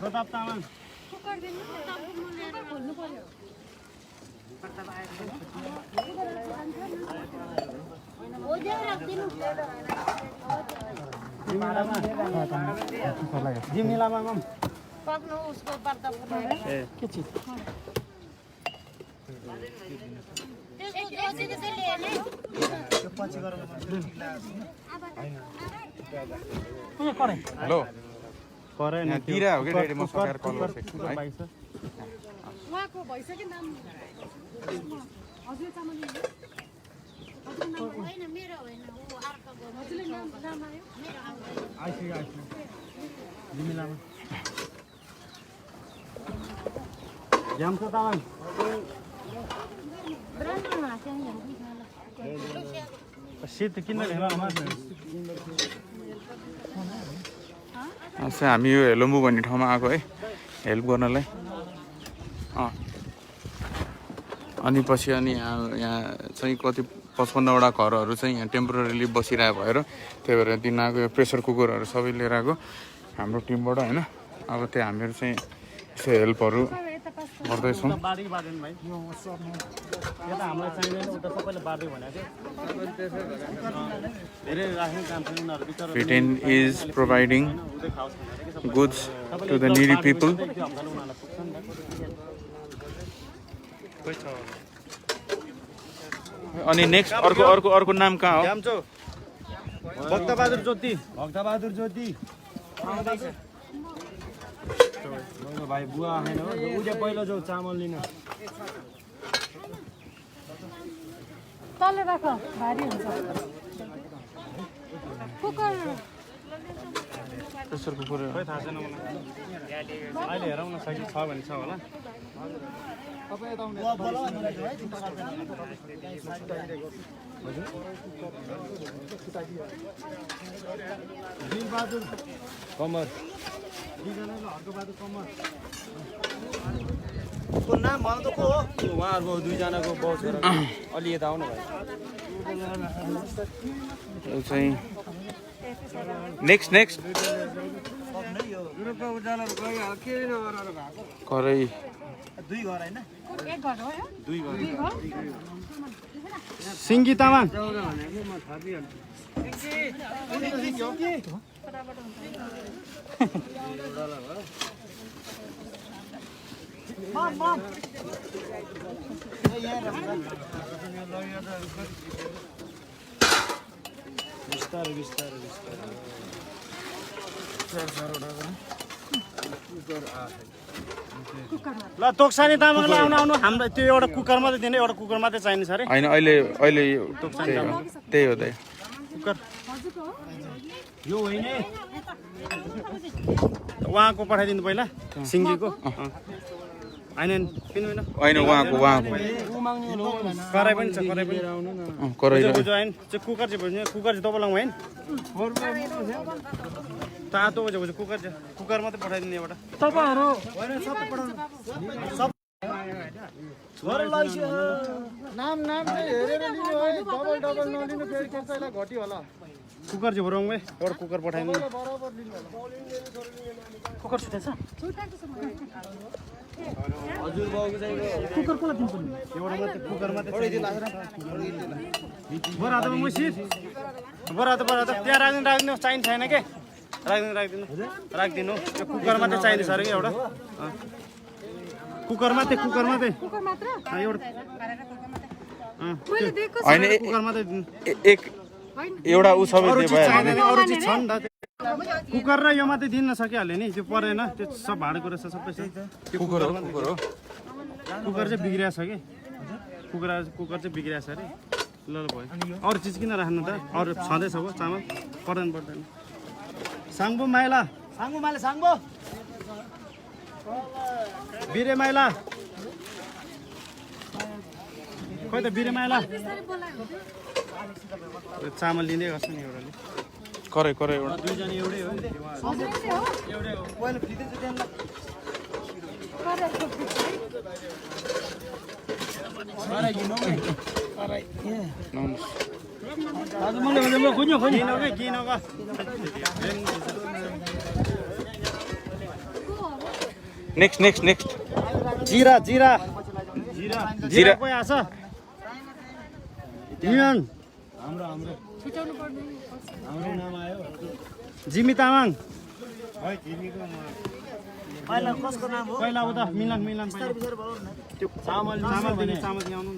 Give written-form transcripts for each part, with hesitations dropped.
प्रताप तामाङ जिमी लामा पक्नु उसको पर्दा ए के चिज हेलो करे यहाँ दिइरा हो कि रेडी म सकाएर कल गर्छु है उहाँको भइसक्यो नाम हजुर चामल होइन मेरो होइन ऊ अर्को हजुरले नाम आयो आइसक्यो जिमी लामा जाम छ तामाङ शीत किन हामी यो हेलोम्बु भन्ने ठाउँमा आएको है हेल्प गर्नलाई अनि पछि अनि यहाँ चाहिँ कति 55वटा घरहरू चाहिँ यहाँ टेम्पोररीली बसिरहेको भएर त्यही भएर तिनीहरूको यो प्रेसर कुकरहरू सबै लिएर आएको हाम्रो टिमबाट होइन अब त्यो हामीहरू चाहिँ यसो हेल्पहरू गर्दैछौँ Britain is providing goods to the needy people. अनि नेक्स्ट अर्को नाम कहाँ हो? भक्तबहादुर ज्योति भाइ बुवा आएन हो उजे पहिलो जो चामल लिन तल राख भारी हुन्छ कुकर प्रेसर कुकर खै थाहा छैन मलाई अहिले हेरौँ न सही छ भने छ होला कमर को नाम भन त को हो उहाँहरूको दुईजनाको बहुत अलि यता आउनु भयो चाहिँ नेक्स्ट करै दुई घर हैन एक घर हो दुई घर सिङ्गी तामाङ ल तोक्सानी तामाङलाई आउनु हाम्रो त्यो एउटा कुकर मात्रै दिने एउटा कुकर मात्रै चाहिन्छ अरे होइन अहिले त्यही हो त कुकर यो होइन उहाँको पठाइदिनु पहिला सिङ्गीको होइन किन होइन उहाँको कराई पनि छ कराई पनि कराई होइन कुकर चाहिँ भन्छ कुकर चाहिँ तपाईँलाई होइन तातो कुकर चाहिँ कुकर मात्रै पठाइदिने एउटा तपाईँहरू घटी होला कुकर चाहिँ भरौँ है एउटा कुकर पठाइदिनु कुकर छुट्याछ हजुर बाउको चाहिँ कुकर कसलाई दिनु पर्ने एउटा मात्रै कुकर मात्रै बरा त मसित बरा त त्यहाँ राख्दिनु चाहिन्छ छैन के राखिदिनु त्यो कुकर मात्रै चाहिँदैछ अरे एउटा कुकर मात्रै एउटा होइन एक एउटा उ सबै अरू चिज छ नि त कुकर र यो मात्रै दिन सकिहाल्यो नि त्यो परेन त्यो सब भाँडो कुरा छ सबै छ कुकर हो कुकर चाहिँ बिग्रिएको छ कि कुकर चाहिँ बिग्रिएको छ अरे ल भयो अरू चिज किन राख्नु त अरू छँदैछ हो चामल पर्दैन साङ्बो माइला बिरे माइला खोइ त बिरे माइला चामल लिँदै गर्छ नि एउटाले करे एउटा दुईजना एउटै हो एउटै हो पहिला फ्रिजै चाहिँ नेक्स्ट नेक्स्ट नेक्स्ट जिरा जिरा जिरा। जिरा कोही आछ नियन छुट्याउनु पर्ने जिमी तामाङ पहिला कसको नाम हो पहिला उता मिलन मिलन त्यो चामल चामल दिने चामल ल्याउनु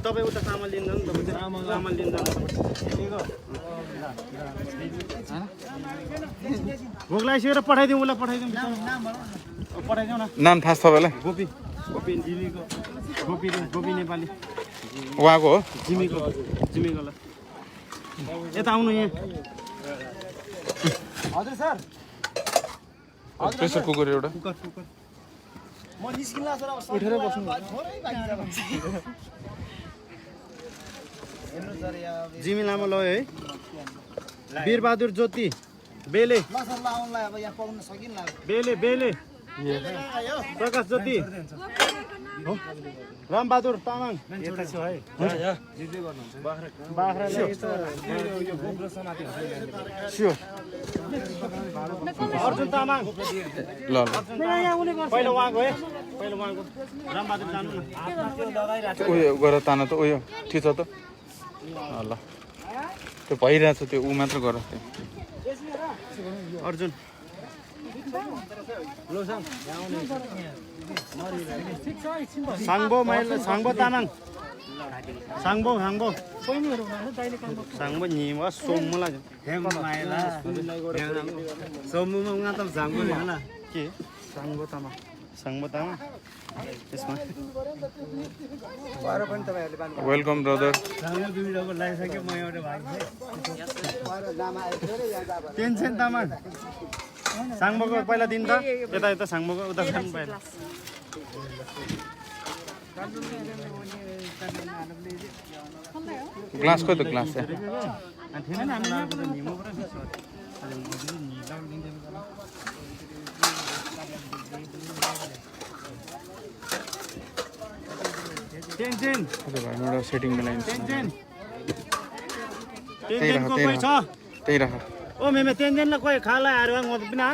तपाईँ उता चामल लिन्छ नि तपाईँ चामल लिन्छ भोक लागिसकेर पठाइदिउँ उसलाई पठाइदिउँ पठाइदिउँ न नाम थाहा छ तपाईँलाई गोपी गोपी जिमीको गोपी गोपी नेपाली उहाँको हो जिमीको ल यता आउनु यहाँ हजुर सर प्रेसर कुकर एउटा कुकर कुकर म निस्किन्ला सर अब उठेर बस्नु थोरै बाँकी छ हेर्नु सर यहाँ जिमी लामो लयो है वीरबहादुर ज्योति बेले ल सर ल आउनलाई अब यहाँ पाउन सकिन्न बेले बेले प्रकाश ज्योति रामबहादुर तामाङ यता छु है बाख्रा अर्जुन तामाङ ल ल पहिलो उहाँको है पहिलो उहाँको रामबहादुर जानु न उयो गर तान त उयो ठिक छ त ल त्यो भइरहेछ त्यो ऊ मात्र गर अर्जुन साङ्बो माइल साङ्बो तामाङ साङ्बो साङ्बो साङ्बो निवा सोमुला सोमुमा उहाँ त साङ्बो होला के साङ्बो तामाङ साङ्बो तामाङ त्यसमा वेलकम ब्रदर साङ्बो दुईटाको लगाइसक्यो म एउटा भाइ टेन्सन तामाङ साङ्बोको पहिला दिन त यता यता साङ्बोको उता खानु पाएन ग्लास खोइ त ग्लास टेन्सन एउटा सेटिङ मिलाइन्छ टेन्सन त्यही टेन्सनको कोही छ त्यही राख ओ मेमे टेन्सन कोही खाला आएर म त बिना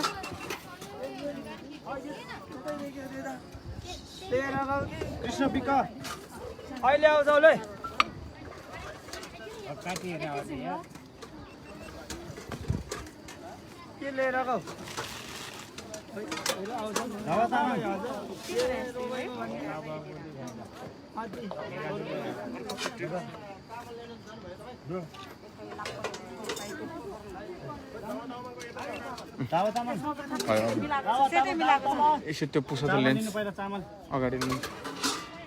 कृष्ण पिका अहिले आउँछ उसले के लिएर गौ हावा तामाङ हावा तामाङ यसो त्यो पुछ त लेन्स पहिला चामल अगाडि लिनु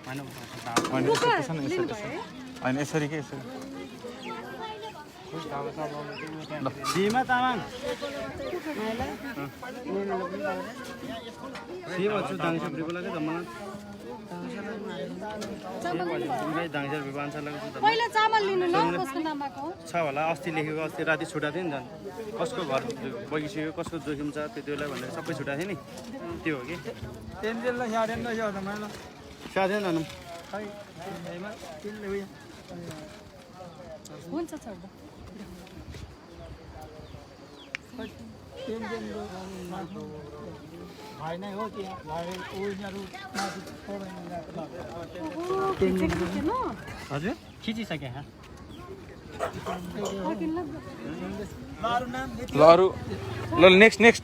होइन होइन यसरी के यसरी भीमा तामाङ सेवा छु दाङसर बिबला के त मलाई दाङसर बिबान छ पहिला चामल लिनु ल कसको नामको छ होला अस्ति लेखेको अस्ति राति छुटाएको थियो नि झन् कसको घर बगिसक्यो कसको जोखिम छ त्यति बेला भनेर सबै छुटाएको थियो नि त्यो हो कि टेन्सनलाई साडेन रहेछ त मैले साथै जानु हुन्छ छोड्दा भाइ नै हो कि उनीहरू हजुर खिचिसके ल अरू ल नेक्स्ट नेक्स्ट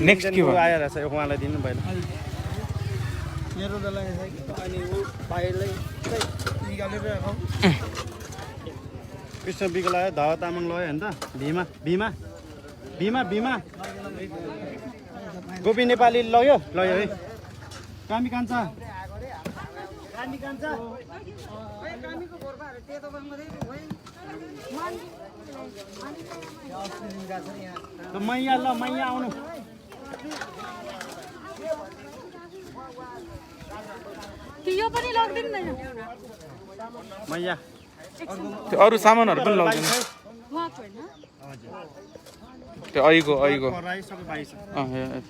नेक्स्ट के भयो आएर छ उहाँलाई दिनु पहिला मेरो त लगाइसक्यो अनि ऊ भाइलाई निकालेर राखौँ कृष्ण बिको लगायो धवा तामाङ लगायो होइन त भीमा भीमा भीमा भीमा गोपी नेपाली लग्यो लग्यो है कामी कान्छा कामी कान्छा मैया ल मैया आउनु यो पनि लग्दैन मैया त्यो अरू सामानहरू पनि लगिदिनु उहाँको होइन त्यो अहिको अहिको पराई सबै बाइस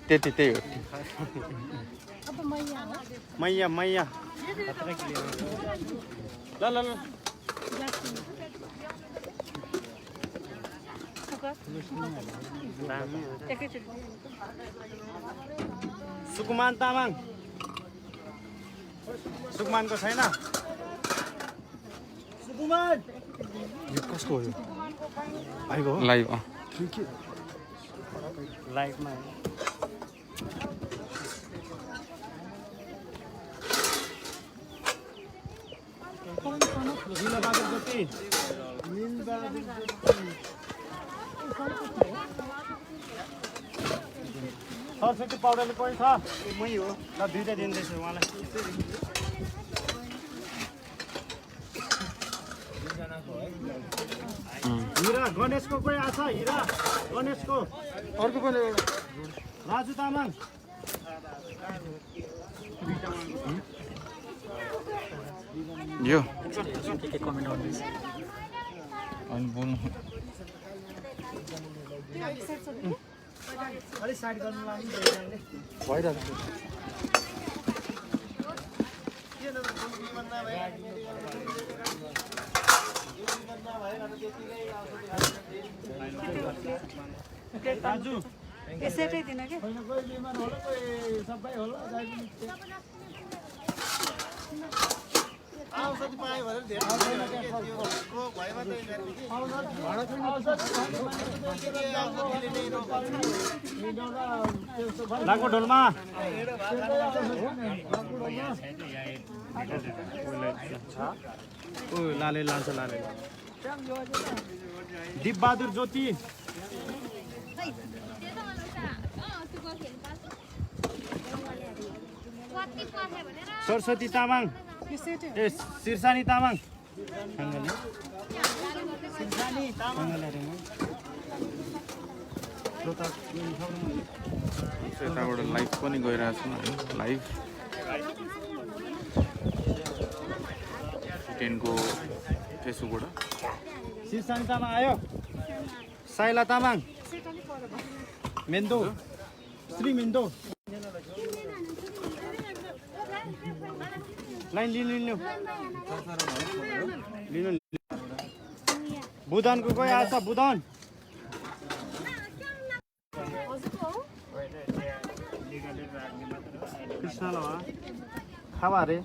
त्यति त्यही हो अब मैया हो मैया मैया ल ल ल कुकर एकैचोटि सुकुमान तामाङ सुकुमानको छैन सुकुमान यो कसको हो यो भाइको हो लाइभ लाइभमा लीलाबहादुर ज्योति सरस्वती पौडेल कोही छ मै हो ल दुईटा दिँदैछु उहाँलाई हिरा गणेशको कोही आछ हिरा गणेशको अर्को पनि राजु तामाङ यो अनि बोल्नु अलिक साइड गर्नु लागि भइरहेको राजु यसैटै दिन के कोही बिमार होला कोही सबै होला औषधि पायो भने लागो ढोलमा ओ लाले लान्छ लाले दिपबहादुर ज्योति सरस्वती तामाङ यसैटै ए सिरसानी तामाङ यताबाट लाइभ पनि गइरहेको छ होइन लाइभ 10 को फेसबुकबाट सिरसानी तामाङ आयो साइला तामाङ मेन्दो श्री मेन्दो लाइन लिनु बुधनको कोही आएछ बुधन कृष्ण ल खावा अरे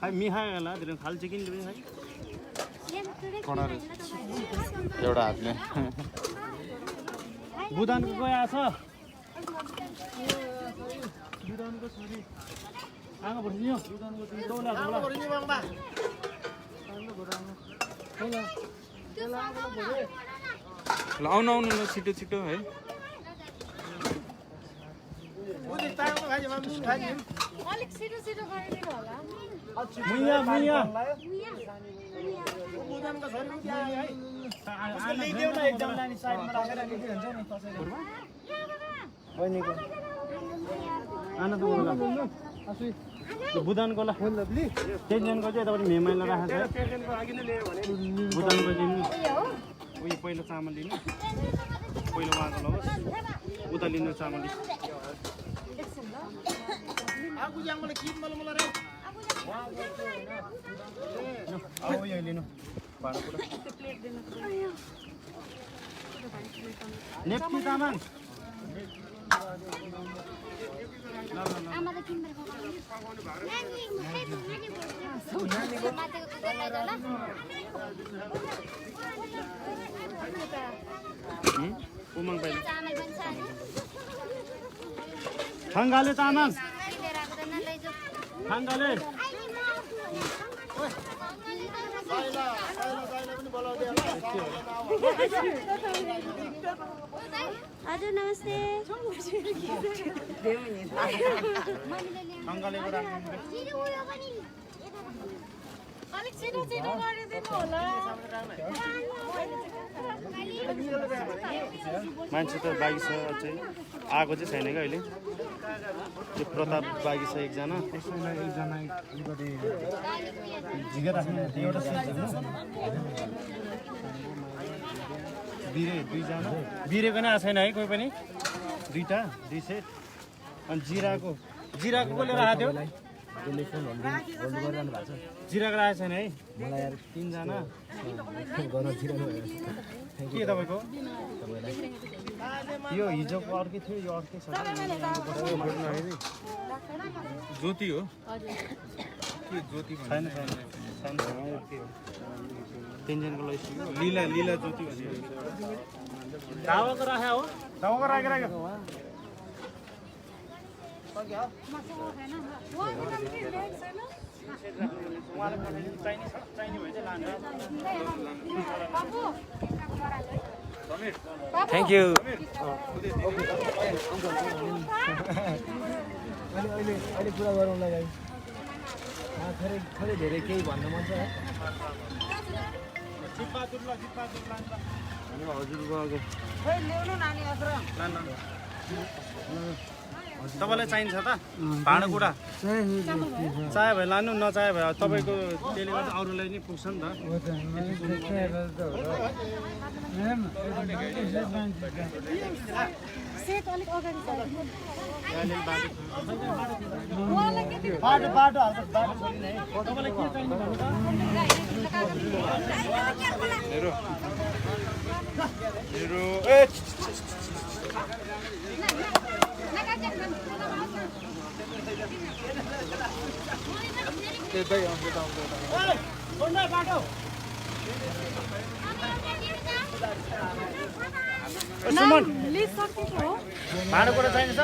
खाइ मिखायो होला धेरै खाल्छ कि नि खाइ एउटा हातले बुधनको कोही आएछ बुधनको छोरी आमा बस्नु बुधनको छोरी तौला तौला ल आउनु आउनु ल छिटो छिटो है अलिक छिटो छिटो गरिदिनु होला मुइया मुइया बुधनको ल टेन्सनको चाहिँ यतापट्टि मेमाइला राखेको छ बुधनको चाहिँ उयो पहिलो चामल लिनु पहिलो उहाँको लहोस् उता लिनु चामल उयो लिनु नेप्ची तामाङ उमङ पाइले थङ्गाले तामाङ थङ्गाले हजुर नमस्ते थङ्गालेको राख्नु अलिक छिटो छिटो गरिदिनु होला मान्छे त बाँकी छ चाहिँ आएको चाहिँ छैन क्या अहिले त्यो प्रताप बाँकी छ एकजना झिगा राख्नु एउटा सिट बिरे दुईजना बिरेको नै आएको छैन है कोही पनि दुई सेट अनि जिराको कसले राखेको थियो जिराको राखेको छैन है तिनजना के तपाईँको यो हिजोको अर्कै थियो यो अर्कै छ ज्योति हो के ज्योति छैन छैन तिनजनाको लैसियो लीला लीला ज्योति भन्ने दावाको राख्या हो दावाको राखेर राख्यो थ्याङ्क यू अहिले कुरा गरौँला गाई थोरै धेरै केही भन्न मन छ है तपाईँलाई चाहिन्छ त भाँडाकुँडा चाहे भए लानु नचाहे भए तपाईँको त्यसले गर्दा अरूलाई नि पुग्छ नि त सेट अलिक अगाडि बाटो बाटो हाल्छ बाटो छोडिने है तपाईँलाई के चाहिन्छ मेरो बाटो लिस्ट सकिएको हो भाँडाकुँडा चाहिन्छ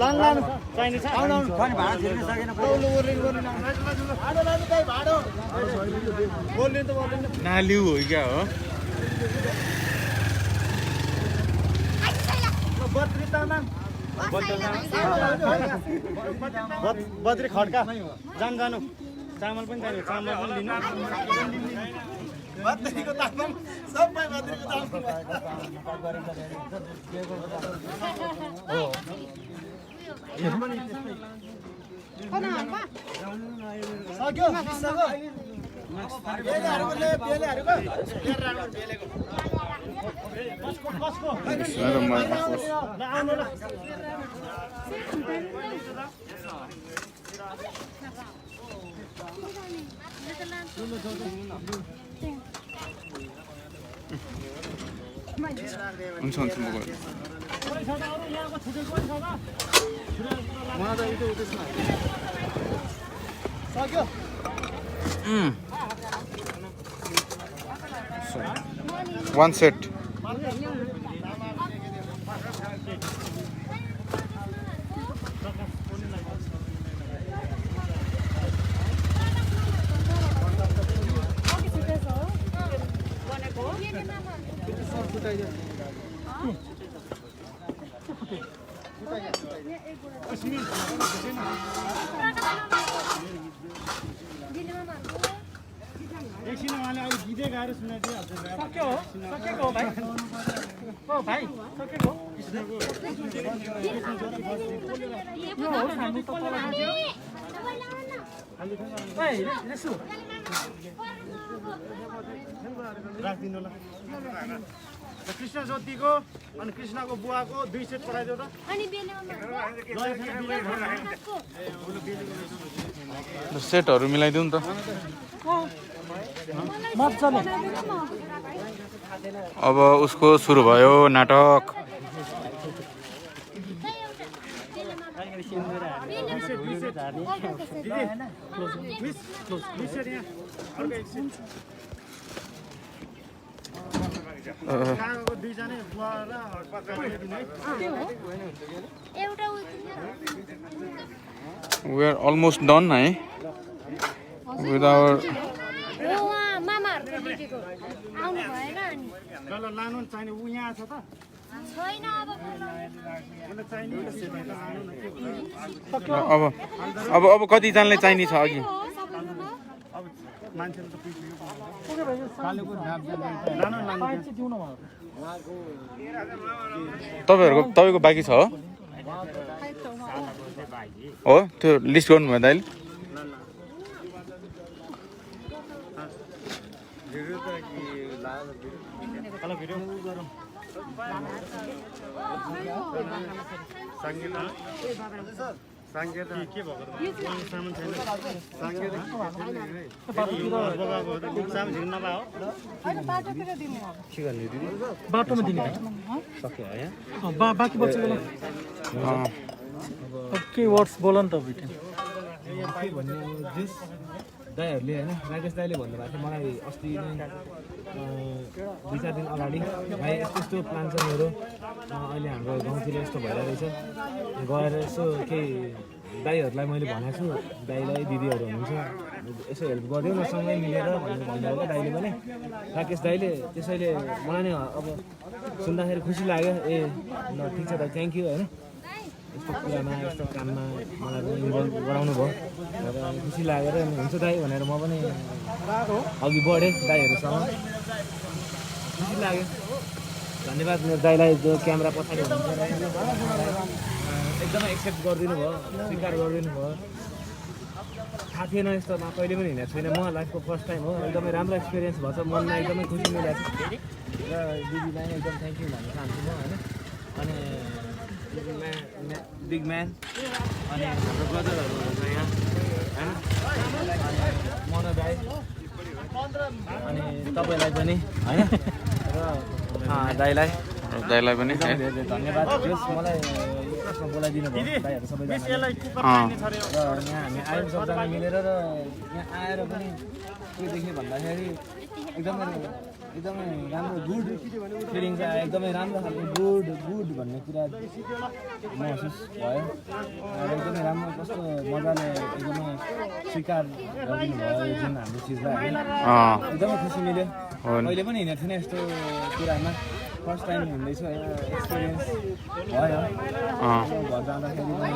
लानु चाहिन्छ नालिउ हो क्या हो बद्री खड्का जानु चामल पनि चाहियो चामल पनि लिनु बद्रीको तामाङ सबै बद्रीको तामाङ सक्यो हुन्छ हुन्छ म गएर सक्यो 1 set एकछिन उहाँले अहिले गीतै गाएर सुनाइदिइहाल्छ सक्यो सकेको हो भाइ हो भाइ सकेको राखिदिनु ल कृष्ण ज्योतिको अनि कृष्णको बुवाको 2 सेट पठाइदियो त सेटहरू मिलाइदिउँ नि त अब उसको सुरु भयो नाटक दुईजना बुवा र we are almost done है with our ल लानु चाहिने ऊ यहाँ छ त अब अब अब कतिजनालाई चाहिने छ अघि अब मान्छेले त तपाईँको बाँकी छ हो त्यो लिस्ट गर्नुभयो दाइले हेलो भिडियो सङ्गीत सङ्गीत के भएको सामान छैन सङ्गीत सामान झिक्न नपाओ अहिले बाटोतिर दिने हो के गर्ने दिदी बाटोमा दिने सक्यो है बाँकी बच्चेको के वर्ड्स बोल नि त भिडियो के भन्ने जस दाइहरूले होइन राकेश दाइले भन्नुभएको थियो मलाई अस्ति दुई चार दिन अगाडि भाइ यस्तो यस्तो प्लान छ मेरो अहिले हाम्रो गाउँतिर यस्तो भइरहेको रहेछ गएर यसो केही दाइहरूलाई मैले भनेको छु दाइलाई दिदीहरू हुनुहुन्छ यसो हेल्प गरिदिउँ न सँगै मिलेर भनेर भन्नुभयो क्या दाइले पनि राकेश दाइले त्यसैले मलाई नै अब सुन्दाखेरि खुसी लाग्यो ए ल ठिक छ दाइ थ्याङ्क यू होइन यस्तो कुरामा यस्तो काममा मलाई पनि इन्भल्भ गराउनु भयो र खुसी लागेर हुन्छ दाइ भनेर म पनि अघि बढेँ दाइहरूसँग खुसी लाग्यो धन्यवाद मेरो दाइलाई जो क्यामेरा पछाडि हुनुहुन्छ एकदमै एक्सेप्ट गरिदिनु भयो स्वीकार गरिदिनु भयो थाहा थिएन यस्तोमा कहिले पनि हिँडेको छैन म लाइफको फर्स्ट टाइम हो एकदमै राम्रो एक्सपिरियन्स भएको छ मनमा एकदमै खुसी मिलेको छ र दिदीलाई नै एकदम थ्याङ्क यू भन्न चाहन्छु म होइन अनि बिग म्यान अनि हाम्रो ब्रदरहरू हुन्छ यहाँ होइन मन दाइ अनि तपाईँलाई पनि होइन र दाइलाई पनि धन्यवाद जस मलाई यसमा बोलाइदिनु भयो दाइहरू सबैजना र यहाँ हामी आयौँ सबजना मिलेर र यहाँ आएर पनि के देख्यो भन्दाखेरि एकदमै राम्रो गुड फिलिङ चाहिँ आयो एकदमै राम्रो खालको गुड भन्ने कुरा महसुस भयो र एकदमै राम्रो कस्तो मजाले एकदमै स्वीकार गरिदिनु भयो यो जुन हाम्रो चिजलाई एकदमै खुसी मिल्यो मैले पनि हिँडेको थिइनँ यस्तो कुरामा फर्स्ट टाइम हिँड्दैछु होइन एक्सपिरियन्स भयो घर जाँदाखेरि पनि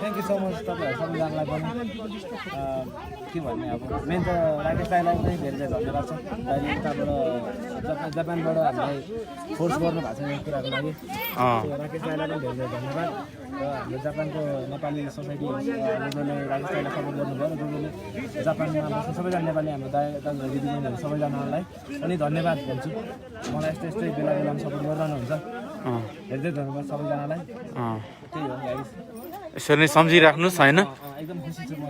थ्याङ्क यू सो मच तपाईँहरू सबैजनालाई पनि के भन्ने अब मेन त राकेश दाइलाई पनि धेरै धेरै धन्यवाद छ दाइले उताबाट जापानबाट हामीलाई फोर्स गर्नु भएको छ यो कुराको लागि राकेश दाइलाई पनि धेरै धेरै धन्यवाद र हाम्रो जापानको नेपाली सोसाइटी जसले राकेश दाइलाई सपोर्ट गर्नुभयो र जसले जापानमा बस्ने सबैजना नेपाली हाम्रो दाजु दिदीबहिनीहरू सबैजनालाई पनि धन्यवाद भन्छु मलाई यस्तै बेला बेलामा सपोर्ट गरिरहनुहुन्छ धेरै धेरै धन्यवाद सबैजनालाई त्यही हो गाइस यसरी नै सम्झिराख्नुहोस् होइन एकदम खुसी छु म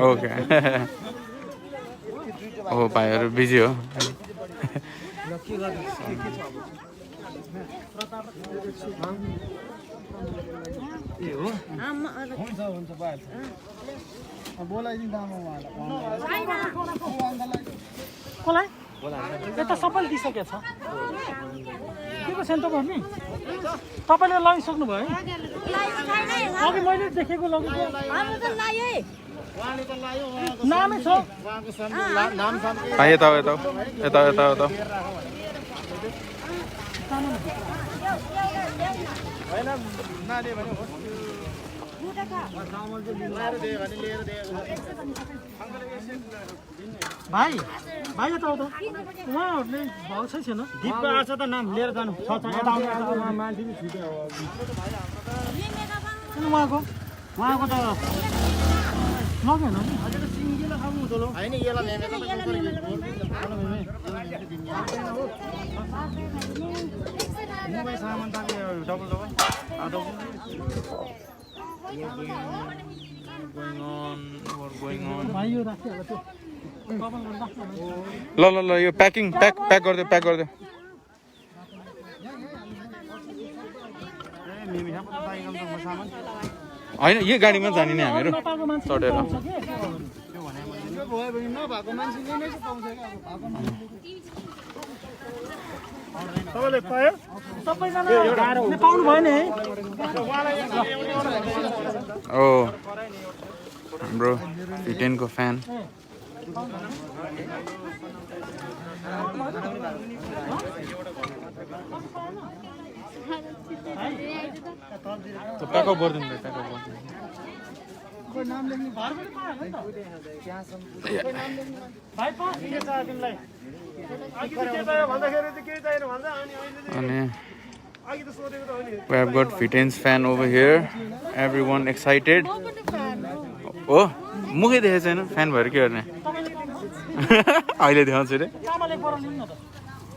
ओके ओ भाइहरू बिजी हो हुन्छ कसलाई यता सबैले दिइसकेको छ के को सेन्टर भन्ने तपाईँले लगाइसक्नु भयो है अघि मैले देखेको लगेको नामै छ यता भाइ भाइ यता आउँदा उहाँहरूले भएको छैन दिपको आएको छ त नाम लिएर जानु छ उहाँको त लगेन होइन मुम्बई सामान डबल भाइ यो राखिहाल्छ त्यो ल यो प्याक गरिदियो होइन यही गाडीमा जाने नि हामीहरू चढेर तपाईँले पायो सबैजना पाउनु भयो नि ओ हाम्रो फिटेनको फ्यान प्याकअप गरिदिनु अनि we have got Fitens fan over here. Everyone excited. Oh, मुखै देखेको छैन फ्यान भएर के गर्ने अहिले देखाउँछु रे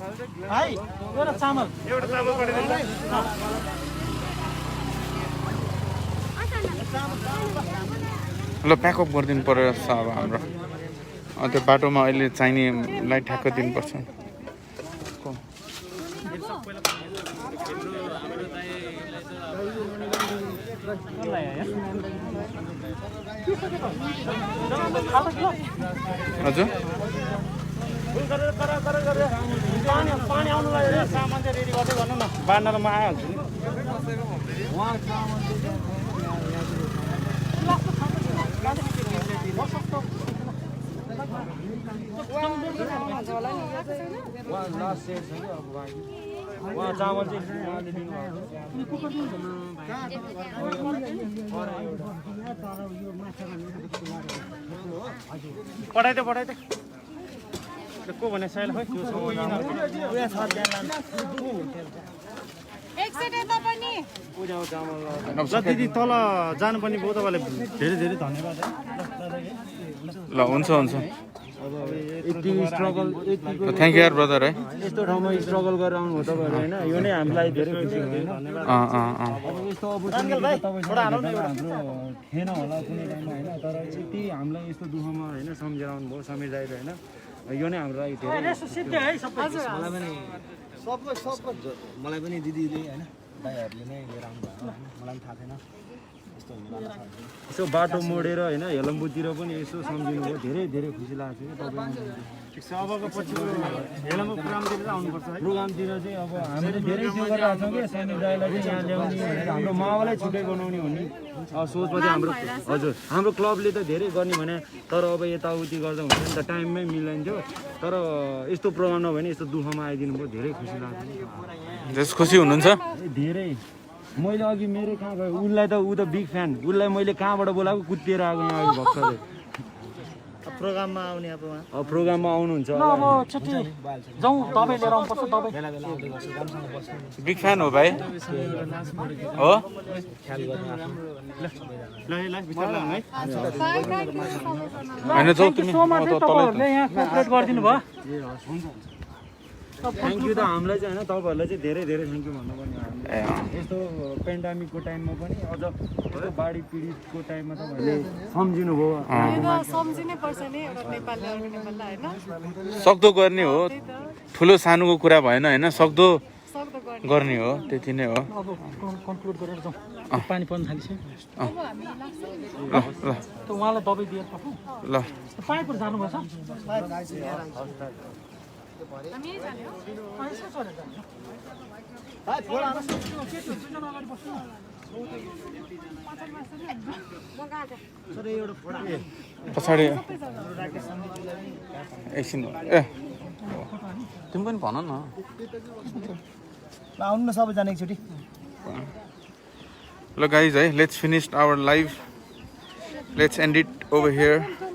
भाइ एउटा चामल एउटा चामल पठाइदिनु ल प्याकअप गरिदिनु पर्यो छ अब हाम्रो त्यो बाटोमा अहिले चाहिने लाइट ठ्याक्क दिनुपर्छ हजुर पानी आउनुलाई सामान चाहिँ रेडी गर्दै गर्नु न बाँड्न म आइहाल्छु नि उहाँ चामल चाहिँ उहाँले पठाइदे को भने साइल खै त्यो ल दिदी तल जानुपर्ने भयो तपाईँलाई धेरै धेरै धन्यवाद है ल हुन्छ यति स्ट्रगल थ्याङ्क यू यार ब्रदर है यस्तो ठाउँमा स्ट्रगल गरेर आउनु हो तपाईँहरू होइन यो नै हामीलाई धेरै खुसी हो होइन यस्तो अपर्च्युनिटी तपाईँसँग हाम्रो थिएन होला कुनै टाइममा होइन तर यति हामीलाई यस्तो दुःखमा होइन सम्झेर आउनुभयो समीर दाइले होइन यो नै हाम्रो लागि धेरै मलाई पनि दिदीले होइन दाइहरूले नै लिएर आउनु भएको मलाई पनि थाहा थिएन यस्तो हुनु यसो बाटो मोडेर होइन हेलम्बुतिर पनि यसो सम्झिनु भयो धेरै धेरै खुसी लाग्छ कि तपाईँ ठिक छ अबको पछि हेलमको प्रोग्रामतिर चाहिँ आउनुपर्छ है प्रोग्रामतिर चाहिँ अब हामीले धेरै त्यो गरिरहेको छौँ कि समीर दाइलाई चाहिँ यहाँ ल्याउने भनेर हाम्रो मावलै छुट्टै बनाउने भन्ने सोचमा चाहिँ हाम्रो हजुर हाम्रो क्लबले त धेरै गर्ने भने तर अब यताउति गर्दा हुन्छ नि त टाइममै मिलाइन्थ्यो तर यस्तो प्रोग्राम नभए भने यस्तो दुःखमा आइदिनु भयो धेरै खुसी लाग्छ खुसी हुनुहुन्छ धेरै मैले अघि मेरो कहाँ गयो उसलाई त ऊ त बिग फ्यान उसलाई मैले कहाँबाट बोलाएको कुद्दिएर आएको यहाँ अघि भर्खरै प्रोग्राममा आउने अब उहाँ प्रोग्राममा आउनुहुन्छ ल अब छुट्टी जाउँ दबाई लिएर आउनुपर्छ दबाई बिग फ्यान हो भाइ हो होइन जाऊ तिमी सोमा चाहिँ तपाईँहरूले यहाँ कोअपरेट गरिदिनु भयो थ्याङ्क यू त हामीलाई चाहिँ होइन तपाईँहरूलाई चाहिँ धेरै धेरै थ्याङ्क यू भन्नुपर्ने यस्तो पेन्डामिकको टाइममा पनि अझ यस्तो बाढी पीडितको टाइममा तपाईँहरूले सम्झिनु भयो सम्झिनै पर्छ नि एउटा नेपालले अर्को नेपाललाई होइन सक्दो गर्ने हो ठुलो सानोको कुरा भएन होइन सक्दो सक्दो गर्ने गर्ने हो त्यति नै हो अब कन्क्लुड गरेर जाउँ पानी पर्न थालिसक्यो ल ल त उहाँलाई दबाई दिएर पठाउँ ल पाइपहरू जानुपर्छ पछाडि एकछिन ए तिमी पनि भन न आउनु न सबैजना एकचोटि ल गाइज है let's finish our live let's end it over here